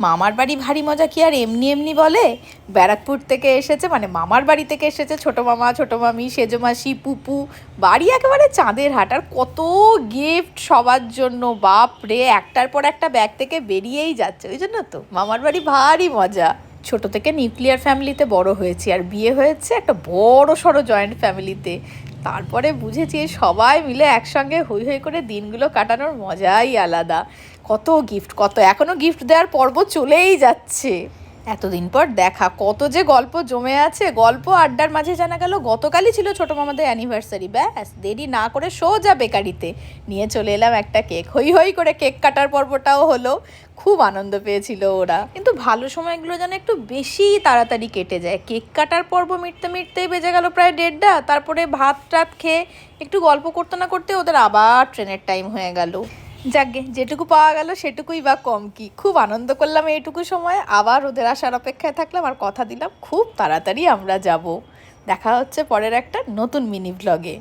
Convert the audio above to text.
মামার বাড়ি ভারী মজা কি আর এমনি এমনি বলে? ব্যারাকপুর থেকে এসেছে, মানে মামার বাড়ি থেকে এসেছে ছোটো মামা, ছোটো মামি, সেজো মাসি, পুপু। বাড়ি একেবারে চাঁদের হাট, আর কত গিফট সবার জন্য, বাপ রে, একটার পর একটা ব্যাগ থেকে বেরিয়েই যাচ্ছে। ওই জন্য তো মামার বাড়ি ভারী মজা। ছোট থেকে নিউক্লিয়ার ফ্যামিলিতে বড় হয়েছি, আর বিয়ে হয়েছে একটা বড় সড়ো জয়েন্ট ফ্যামিলিতে। তারপরে বুঝেছি সবাই মিলে একসঙ্গে হই হই করে দিনগুলো কাটানোর মজাই আলাদা। কত গিফট, কত এখনও গিফট দেওয়ার পর্ব চলেই যাচ্ছে। এতদিন পর দেখা, কত যে গল্প জমে আছে। গল্প আড্ডার মাঝে জানা গেল গতকালই ছিল ছোটো মামাদের অ্যানিভার্সারি। ব্যাস দেরি না করে সোজা বেকারিতে নিয়ে চলে এলাম একটা কেক। হই হই করে কেক কাটার পর্বটাও হলো। খুব আনন্দ পেয়েছিল ওরা। কিন্তু ভালো সময়গুলো যেন একটু বেশি তাড়াতাড়ি কেটে যায়। কেক কাটার পর্ব মিটতে মিটতেই বেজে গেল প্রায় 1:30। তারপরে ভাত টাত খেয়ে একটু গল্প করতে না করতে ওদের আবার ট্রেনের টাইম হয়ে গেল। যাকগে, যেটুকু পাওয়া গেল সেটুকুই বা কম কি। খুব আনন্দ করলাম এইটুকু সময়। আবার ওদের আসার অপেক্ষায় থাকলাম, আর কথা দিলাম খুব তাড়াতাড়ি আমরা যাব। দেখা হচ্ছে পরের একটা নতুন মিনি ব্লগে।